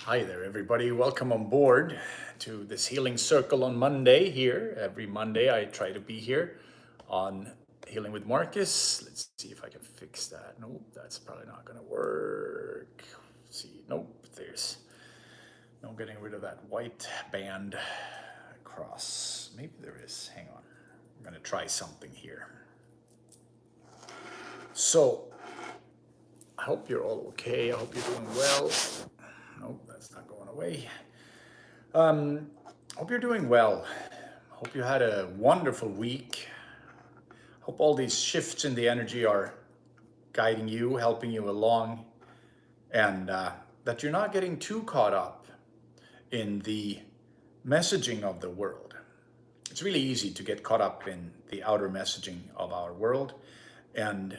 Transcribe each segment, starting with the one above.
Hi there, everybody. Welcome on board to this Healing Circle on Monday here. Every Monday I try to be here on Healing with Marcus. Let's see if I can fix that. Nope, that's probably not going to work. Let's see, nope, there's no getting rid of that white band across. Maybe there is. Hang on. I'm going to try something here. So, I hope you're all okay. I hope you're doing well. Nope, that's not going away. Hope you're doing well. Hope you had a wonderful week. Hope all these shifts in the energy are guiding you, helping you along, and that you're not getting too caught up in the messaging of the world. It's really easy to get caught up in the outer messaging of our world. And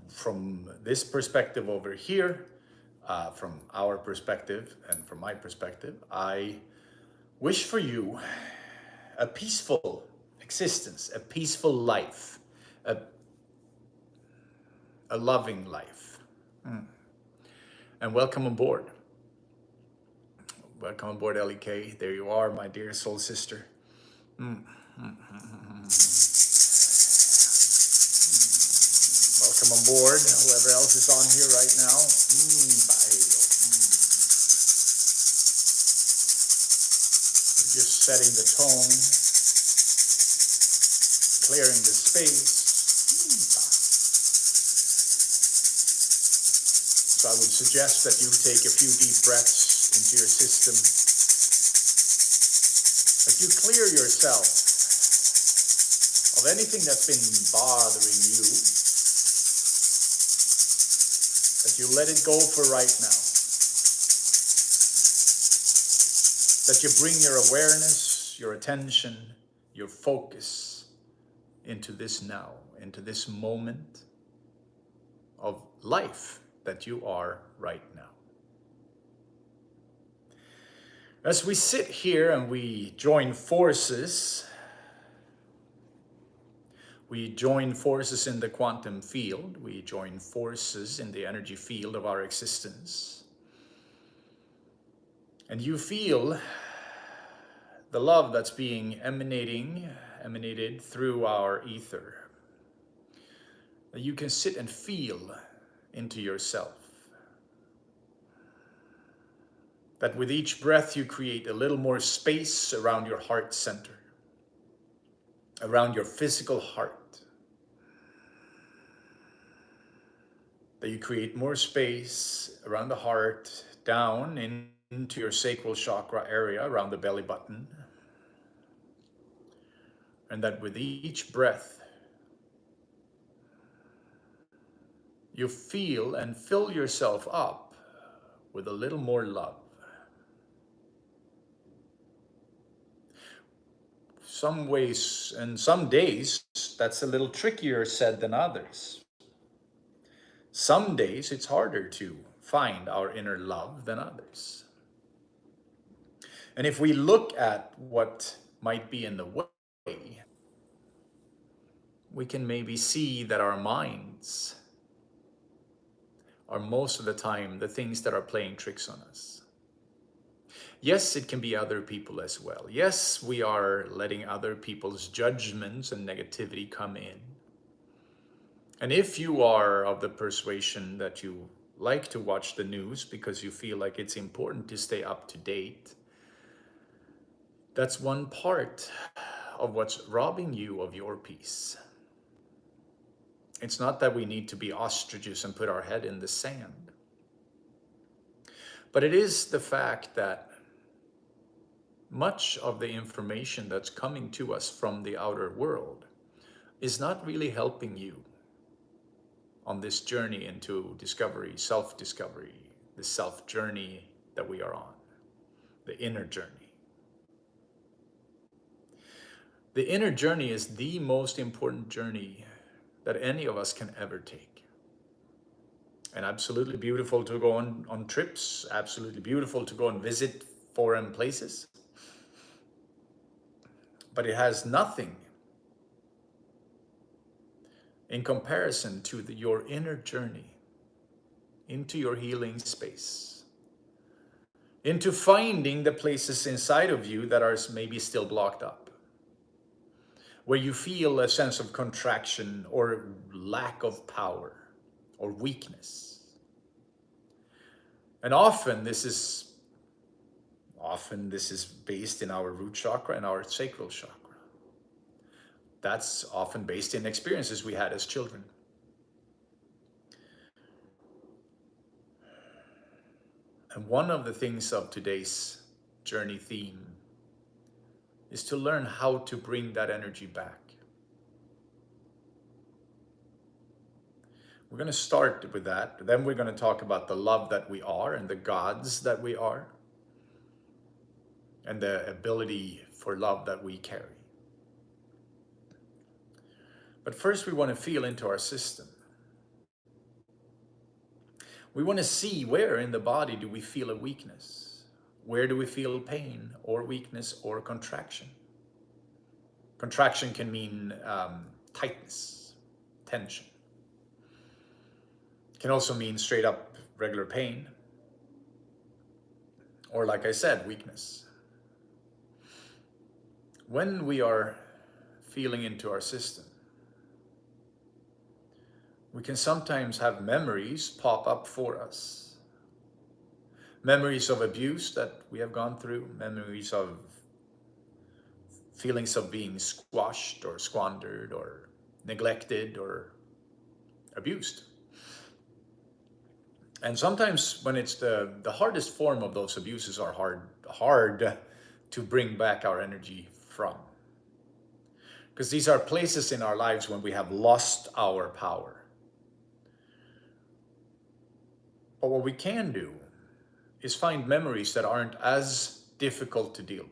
from this perspective over here, from our perspective and from my perspective, I wish for you a peaceful existence, a peaceful life, a loving life. And welcome aboard. Welcome aboard, LEK. There you are, my dear soul sister. Welcome aboard, whoever else is on here right now. We're just setting the tone, clearing the space. So I would suggest that you take a few deep breaths into your system, that you clear yourself of anything that's been bothering you, that you let it go for right now, that you bring your awareness, your attention, your focus into this now, into this moment of life that you are right now. As we sit here and we join forces in the quantum field, we join forces in the energy field of our existence, and you feel the love that's being emanated through our ether, that you can sit and feel into yourself. That with each breath you create a little more space around your heart center, around your physical heart. That you create more space around the heart, down into your sacral chakra area, around the belly button. And that with each breath, you feel and fill yourself up with a little more love. Some ways and some days, that's a little trickier said than others. Some days it's harder to find our inner love than others. And if we look at what might be in the way, we can maybe see that our minds are most of the time the things that are playing tricks on us. Yes, it can be other people as well. Yes, we are letting other people's judgments and negativity come in. And if you are of the persuasion that you like to watch the news because you feel like it's important to stay up to date, that's one part of what's robbing you of your peace. It's not that we need to be ostriches and put our head in the sand, but it is the fact that much of the information that's coming to us from the outer world is not really helping you on this journey into discovery, self-discovery, the self-journey that we are on, the inner journey. The inner journey is the most important journey that any of us can ever take. And absolutely beautiful to go on trips, absolutely beautiful to go and visit foreign places. But it has nothing in comparison to your inner journey into your healing space. into finding the places inside of you that are maybe still blocked up, where you feel a sense of contraction or lack of power or weakness. And often this is based in our root chakra and our sacral chakra. That's often based in experiences we had as children. And one of the things of today's journey theme is to learn how to bring that energy back. We're going to start with that. Then we're going to talk about the love that we are and the gods that we are, and the ability for love that we carry. But first we want to feel into our system. We want to see where in the body do we feel a weakness? Where do we feel pain or weakness or contraction? Contraction can mean tightness, tension. It can also mean straight up regular pain. Or like I said, weakness. When we are feeling into our system, we can sometimes have memories pop up for us. Memories of abuse that we have gone through, memories of feelings of being squashed or squandered or neglected or abused. And sometimes when it's the hardest form of those abuses are hard to bring back our energy from. Because these are places in our lives when we have lost our power. But what we can do is find memories that aren't as difficult to deal with.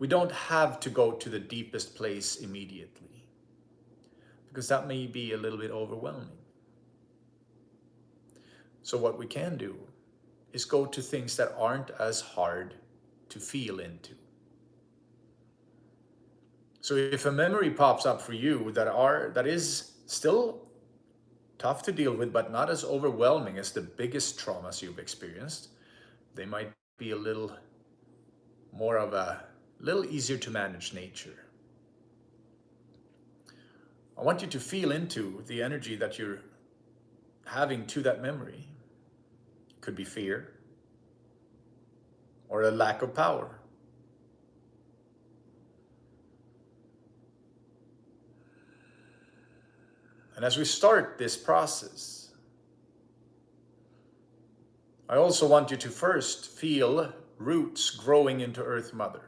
We don't have to go to the deepest place immediately, because that may be a little bit overwhelming. So what we can do is go to things that aren't as hard to feel into. So if a memory pops up for you that is still tough to deal with, but not as overwhelming as the biggest traumas you've experienced, they might be a little easier to manage nature. I want you to feel into the energy that you're having to that memory. It could be fear or a lack of power. And as we start this process, I also want you to first feel roots growing into Earth Mother.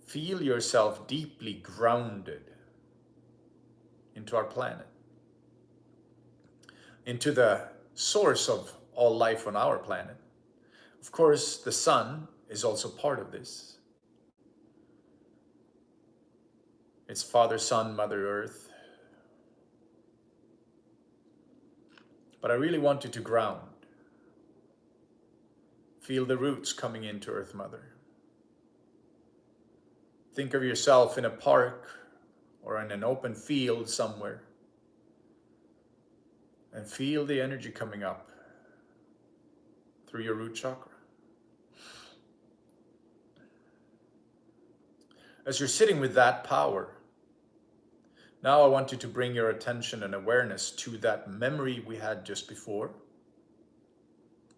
Feel yourself deeply grounded into our planet, into the source of all life on our planet. Of course, the sun is also part of this. It's Father, Son, Mother Earth. But I really want you to ground. Feel the roots coming into Earth Mother. Think of yourself in a park or in an open field somewhere, and feel the energy coming up through your root chakra. As you're sitting with that power, now I want you to bring your attention and awareness to that memory we had just before.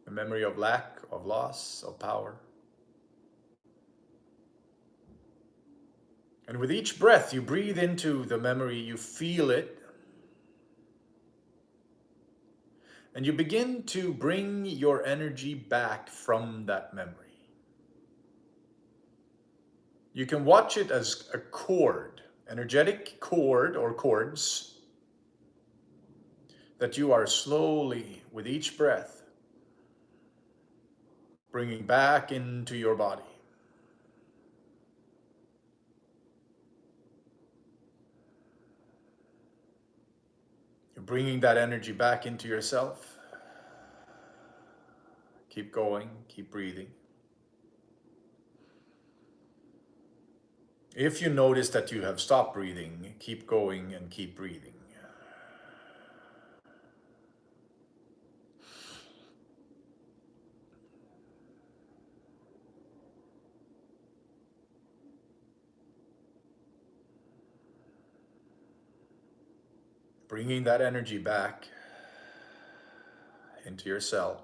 A memory of lack, of loss, of power. And with each breath, you breathe into the memory, you feel it. And you begin to bring your energy back from that memory. You can watch it as a cord, energetic cord or cords that you are slowly, with each breath, bringing back into your body. You're bringing that energy back into yourself. Keep going, keep breathing. If you notice that you have stopped breathing, keep going and keep breathing. Bringing that energy back into yourself.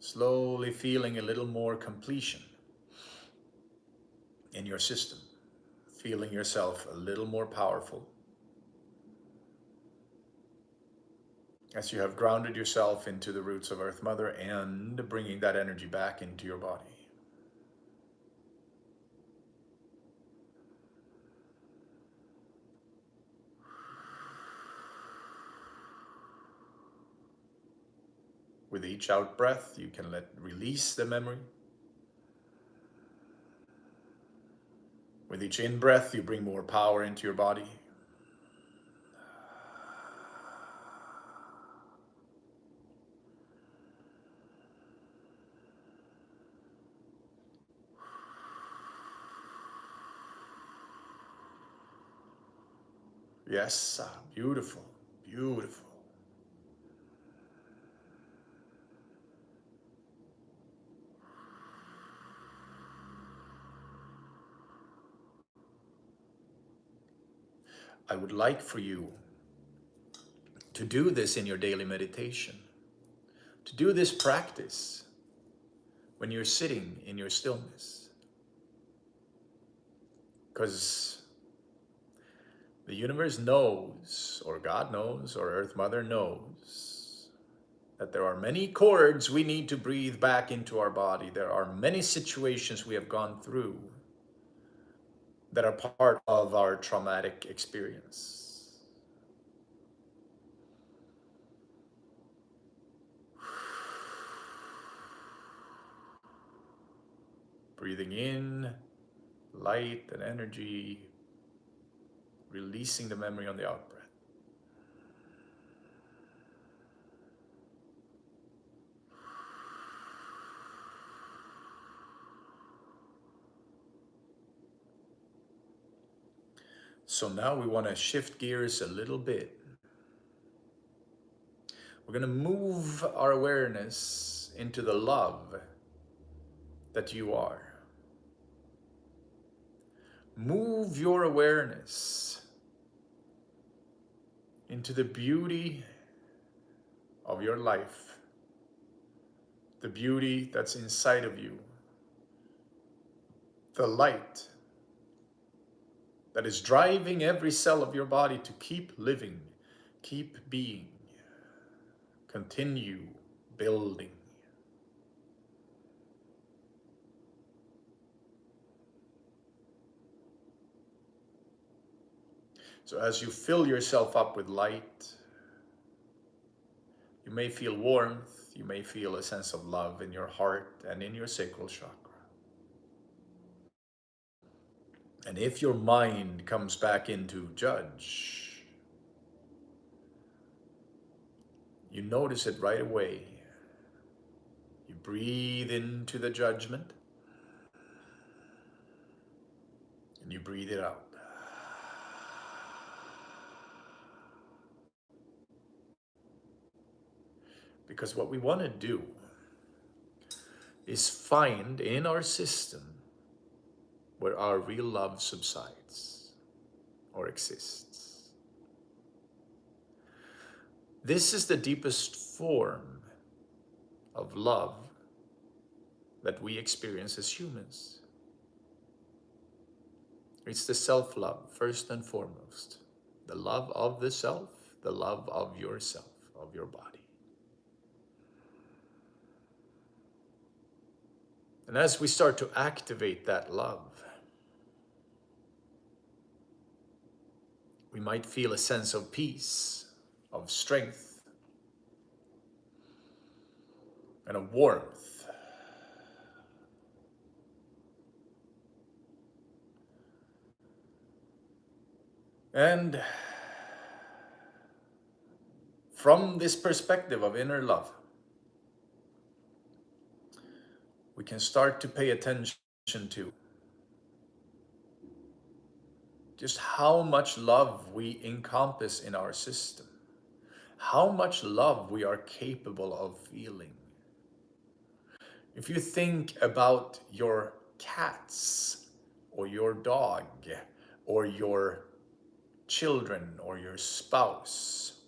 Slowly feeling a little more completion in your system. Feeling yourself a little more powerful. As you have grounded yourself into the roots of Earth Mother and bringing that energy back into your body. With each out breath, you can release the memory. With each in breath, you bring more power into your body. Yes, beautiful, beautiful. I would like for you to do this in your daily meditation, to do this practice when you're sitting in your stillness. Because the universe knows, or God knows, or Earth Mother knows, that there are many chords we need to breathe back into our body. There are many situations we have gone through that are part of our traumatic experience. Breathing in light and energy, releasing the memory on the out breath. So now we want to shift gears a little bit. We're going to move our awareness into the love that you are. Move your awareness into the beauty of your life, the beauty that's inside of you, the light that is driving every cell of your body to keep living, keep being, continue building. So as you fill yourself up with light, you may feel warmth, you may feel a sense of love in your heart and in your sacral chakra. And if your mind comes back into judge, you notice it right away. You breathe into the judgment and you breathe it out. Because what we want to do is find in our system where our real love subsides or exists. This is the deepest form of love that we experience as humans. It's the self-love, first and foremost. The love of the self, the love of yourself, of your body. And as we start to activate that love, we might feel a sense of peace, of strength, and of warmth. And from this perspective of inner love, we can start to pay attention to just how much love we encompass in our system, how much love we are capable of feeling. If you think about your cats or your dog or your children or your spouse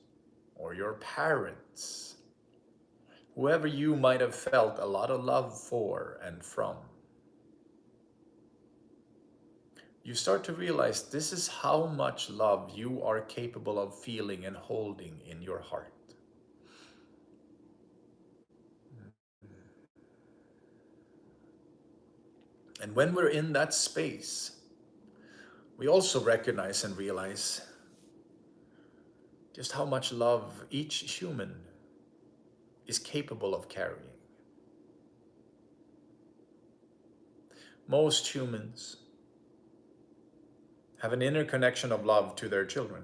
or your parents, whoever you might have felt a lot of love for and from, you start to realize this is how much love you are capable of feeling and holding in your heart. And when we're in that space, we also recognize and realize just how much love each human is capable of carrying. Most humans have an inner connection of love to their children.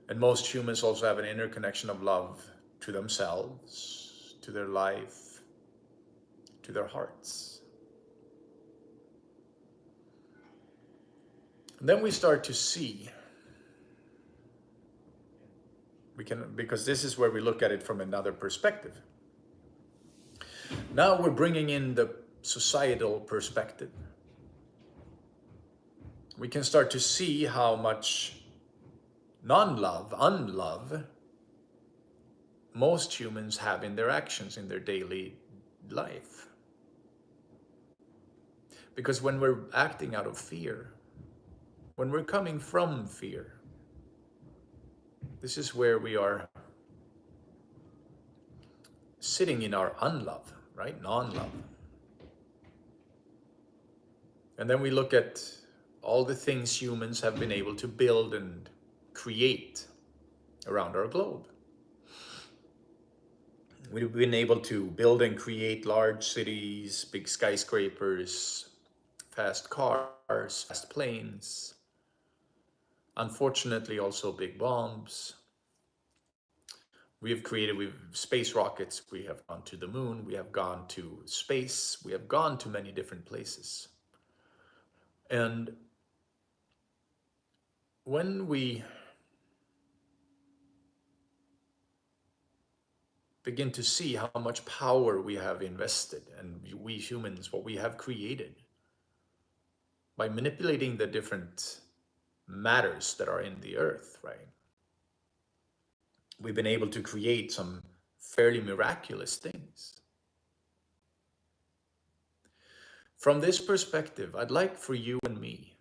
And most humans also have an inner connection of love to themselves, to their life, to their hearts. And then we start to see, because this is where we look at it from another perspective. Now we're bringing in the societal perspective. We can start to see how much non-love, unlove, most humans have in their actions in their daily life. Because when we're acting out of fear, when we're coming from fear, this is where we are sitting in our unlove, right? Non-love. And then we look at all the things humans have been able to build and create around our globe. We've been able to build and create large cities, big skyscrapers, fast cars, fast planes, unfortunately also big bombs. We have created space rockets, we have gone to the moon, we have gone to space, we have gone to many different places. And when we begin to see how much power we have invested, and we humans, what we have created, by manipulating the different matters that are in the earth, right? We've been able to create some fairly miraculous things. From this perspective, I'd like for you and me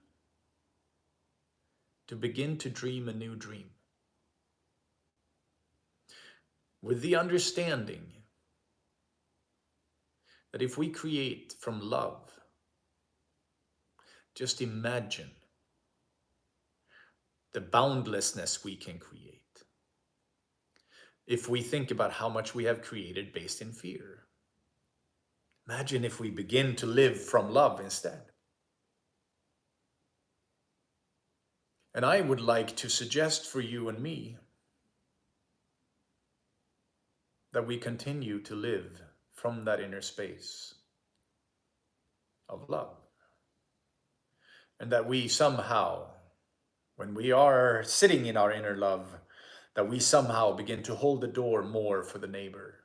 to begin to dream a new dream, with the understanding that if we create from love, just imagine the boundlessness we can create if we think about how much we have created based in fear. Imagine if we begin to live from love instead. And I would like to suggest for you and me that we continue to live from that inner space of love. And that we somehow, when we are sitting in our inner love, that we somehow begin to hold the door more for the neighbor,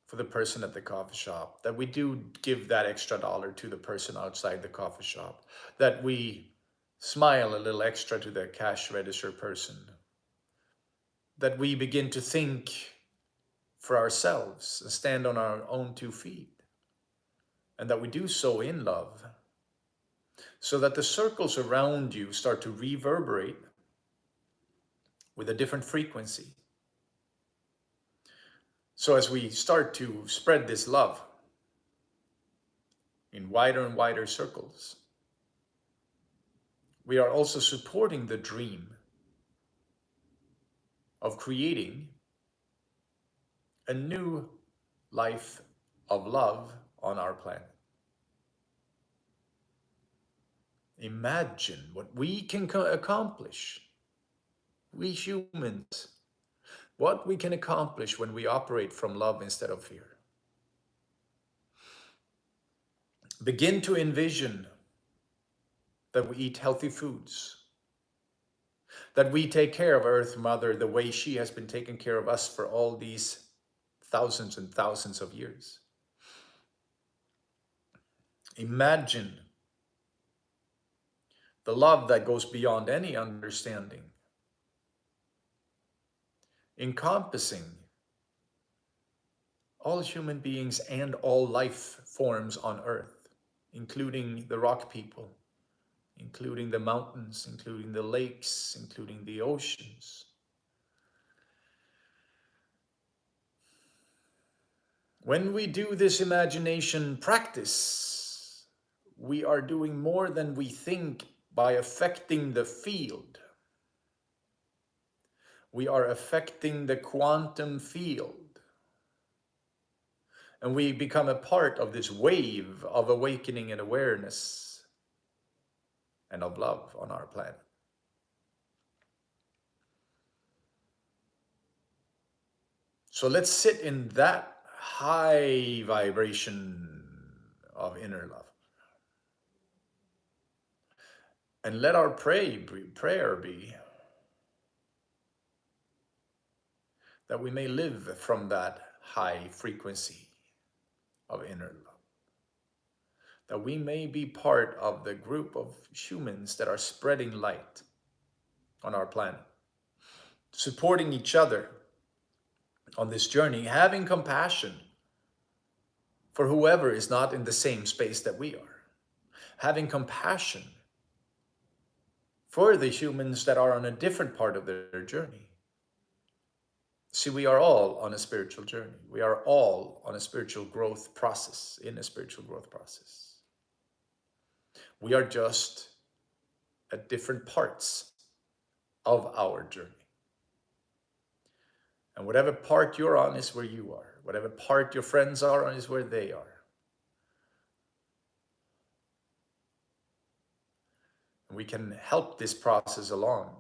for the person at the coffee shop, that we do give that extra dollar to the person outside the coffee shop, that we smile a little extra to the cash register person, that we begin to think for ourselves and stand on our own 2 feet, and that we do so in love, so that the circles around you start to reverberate with a different frequency. So as we start to spread this love in wider and wider circles, we are also supporting the dream of creating a new life of love on our planet. Imagine what we can accomplish, we humans, what we can accomplish when we operate from love instead of fear. Begin to envision that we eat healthy foods, that we take care of Earth Mother the way she has been taking care of us for all these thousands and thousands of years. Imagine the love that goes beyond any understanding, encompassing all human beings and all life forms on earth, including the rock people, including the mountains, including the lakes, including the oceans. When we do this imagination practice, we are doing more than we think by affecting the field. We are affecting the quantum field. And we become a part of this wave of awakening and awareness and of love on our planet. So let's sit in that high vibration of inner love. And let our prayer be that we may live from that high frequency of inner love. That we may be part of the group of humans that are spreading light on our planet, supporting each other on this journey, having compassion for whoever is not in the same space that we are, having compassion for the humans that are on a different part of their journey. See, we are all on a spiritual journey. We are all on a spiritual growth process, in a spiritual growth process. We are just at different parts of our journey. And whatever part you're on is where you are. Whatever part your friends are on is where they are. And we can help this process along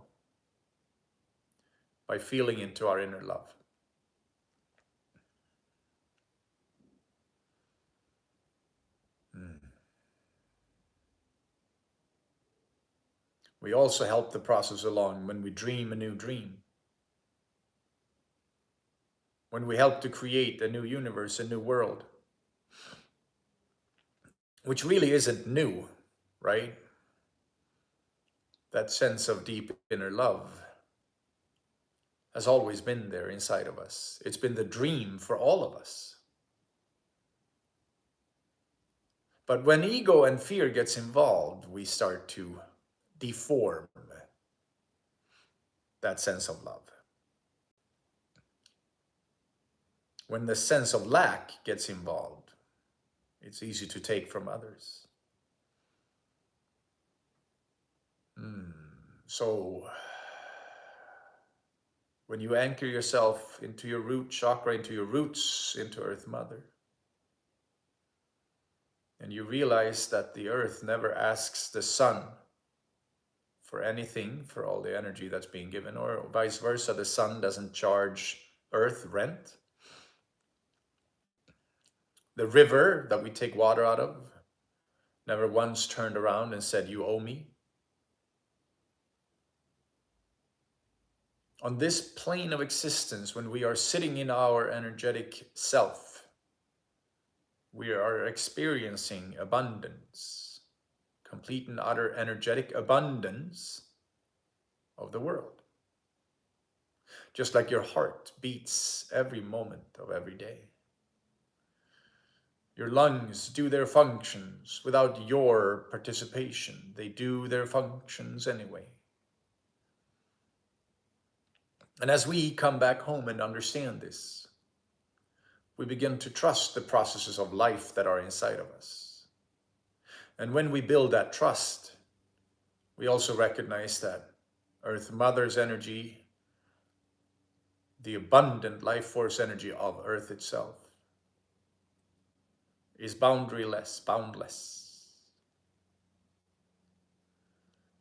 by feeling into our inner love. We also help the process along when we dream a new dream. When we help to create a new universe, a new world. Which really isn't new, right? That sense of deep inner love has always been there inside of us. It's been the dream for all of us. But when ego and fear gets involved, we start to deform that sense of love. When the sense of lack gets involved, it's easy to take from others. So, when you anchor yourself into your root chakra, into your roots, into Earth Mother, and you realize that the Earth never asks the Sun for anything, for all the energy that's being given, or vice versa, the Sun doesn't charge Earth rent. The river that we take water out of never once turned around and said, "You owe me." On this plane of existence, when we are sitting in our energetic self, we are experiencing abundance, complete and utter energetic abundance of the world. Just like your heart beats every moment of every day. Your lungs do their functions without your participation. They do their functions anyway. And as we come back home and understand this, we begin to trust the processes of life that are inside of us. And when we build that trust, we also recognize that Earth Mother's energy, the abundant life force energy of Earth itself, is boundaryless, boundless.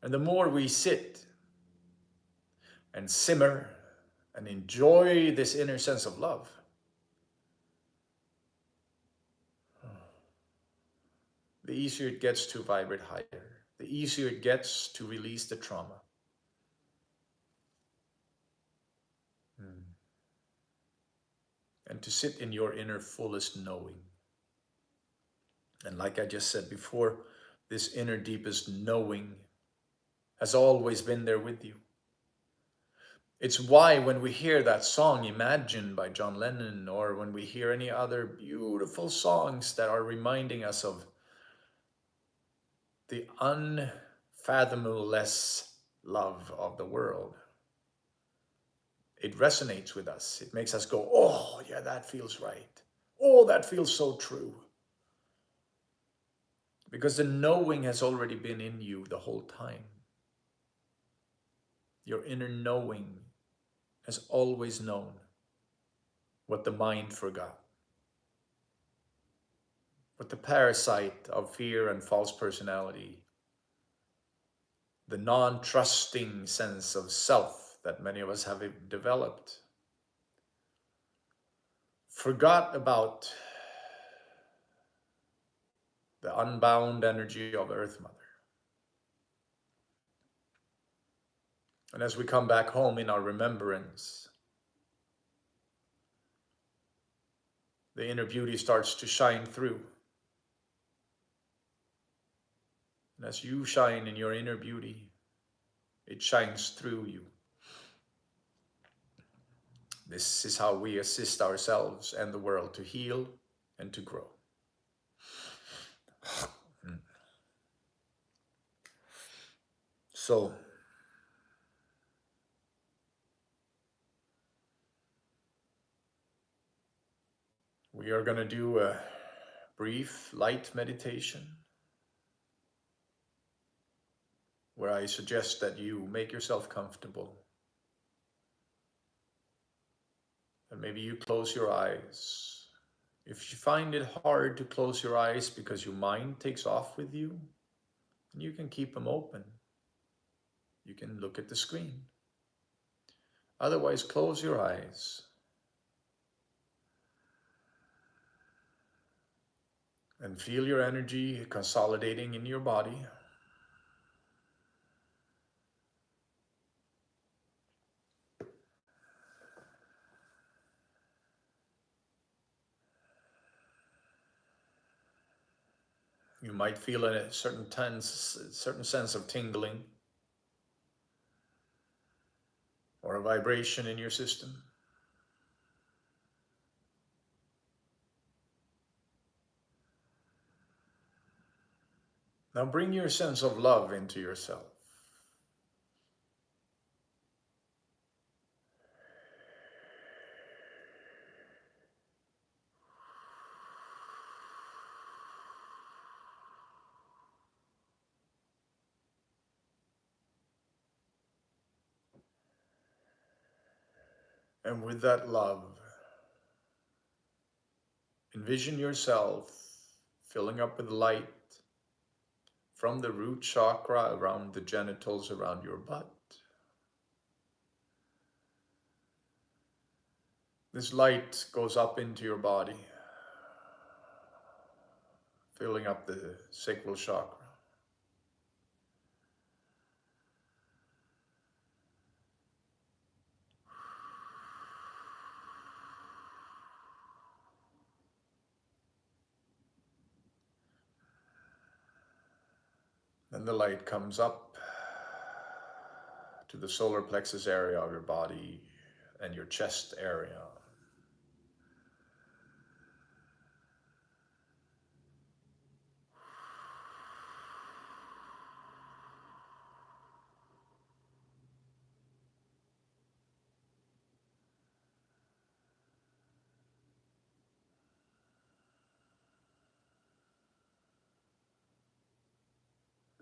And the more we sit and simmer and enjoy this inner sense of love, the easier it gets to vibrate higher, the easier it gets to release the trauma. And to sit in your inner fullest knowing. And like I just said before, this inner deepest knowing has always been there with you. It's why when we hear that song, Imagine by John Lennon, or when we hear any other beautiful songs that are reminding us of the unfathomless love of the world, it resonates with us. It makes us go, oh, yeah, that feels right. Oh, that feels so true. Because the knowing has already been in you the whole time. Your inner knowing has always known what the mind forgot, what the parasite of fear and false personality, the non-trusting sense of self that many of us have developed, forgot about the unbound energy of Earth Mother. And as we come back home in our remembrance, the inner beauty starts to shine through. And as you shine in your inner beauty, it shines through you. This is how we assist ourselves and the world to heal and to grow. So, we are going to do a brief light meditation where I suggest that you make yourself comfortable. And maybe you close your eyes. If you find it hard to close your eyes because your mind takes off with you, you can keep them open. You can look at the screen. Otherwise, close your eyes. And feel your energy consolidating in your body. You might feel a certain sense of tingling or a vibration in your system. Now bring your sense of love into yourself. And with that love, envision yourself filling up with light from the root chakra around the genitals, around your butt. This light goes up into your body, filling up the sacral chakra. Then the light comes up to the solar plexus area of your body and your chest area.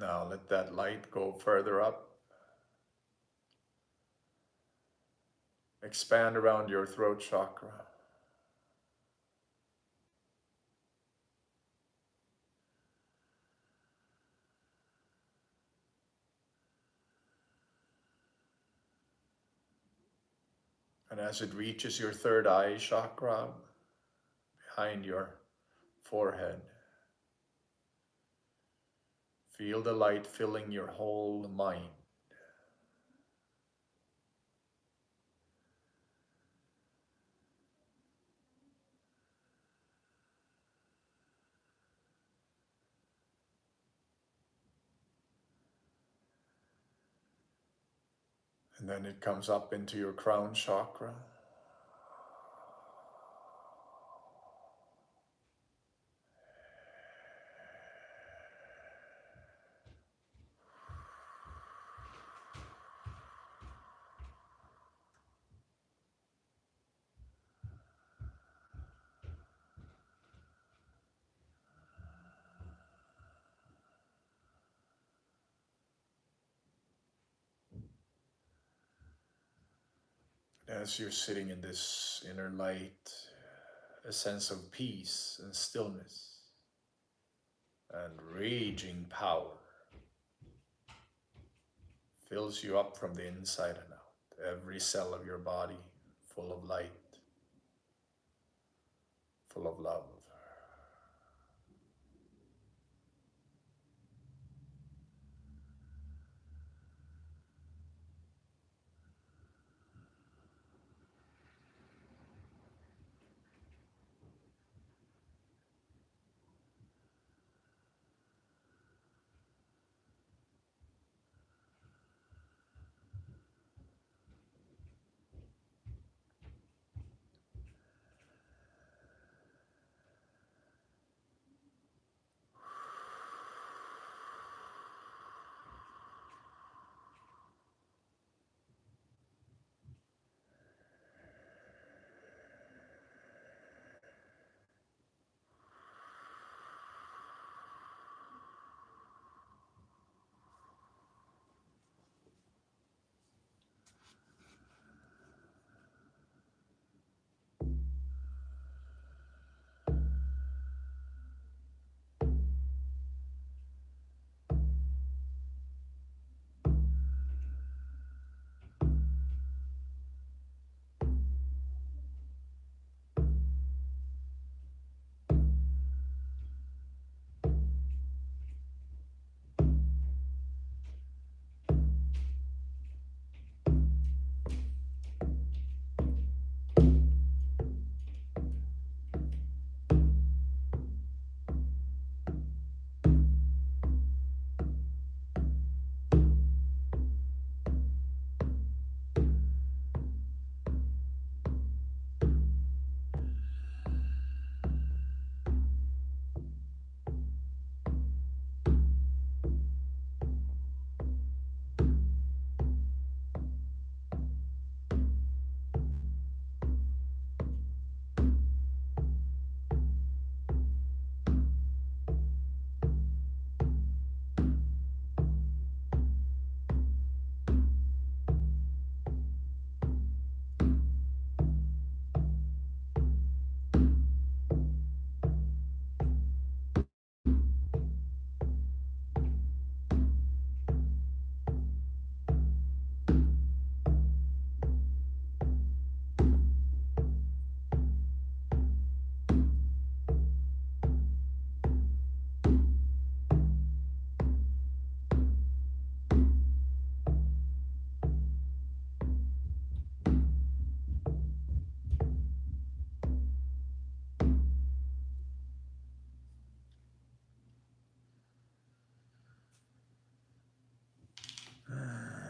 Now let that light go further up. Expand around your throat chakra. And as it reaches your third eye chakra, behind your forehead, feel the light filling your whole mind. And then it comes up into your crown chakra. As you're sitting in this inner light, a sense of peace and stillness and raging power fills you up from the inside and out. Every cell of your body full of light, full of love.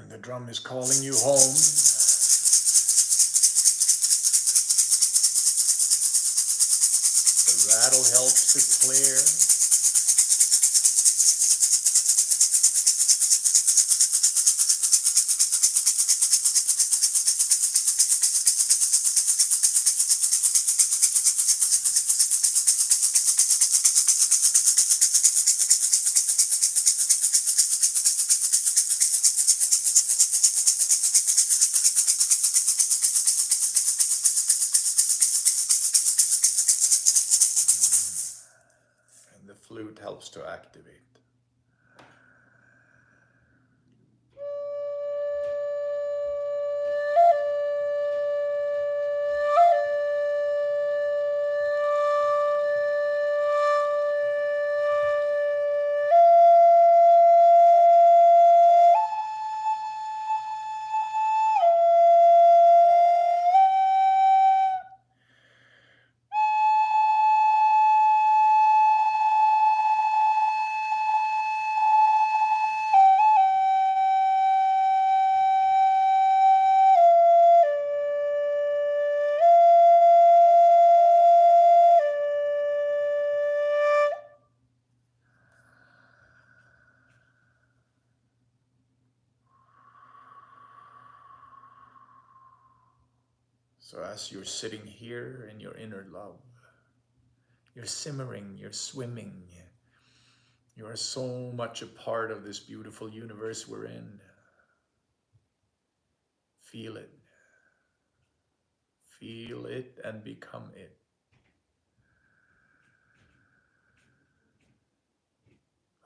The drum is calling you home. The rattle helps to clear. The flute helps to activate. So as you're sitting here in your inner love, you're simmering, you're swimming. You are so much a part of this beautiful universe we're in. Feel it. Feel it and become it.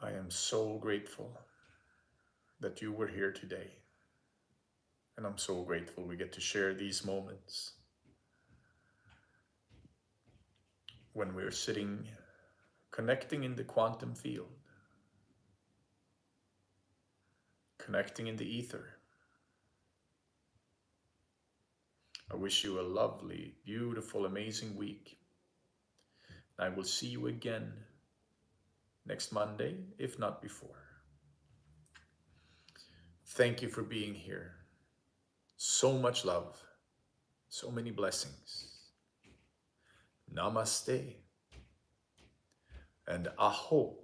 I am so grateful that you were here today. And I'm so grateful we get to share these moments when we're sitting, connecting in the quantum field, connecting in the ether. I wish you a lovely, beautiful, amazing week. I will see you again next Monday, if not before. Thank you for being here. So much love, so many blessings. Namaste and aho.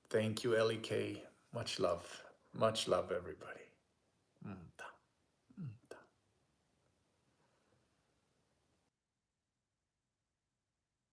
Thank you, Ellie K. Much love, everybody.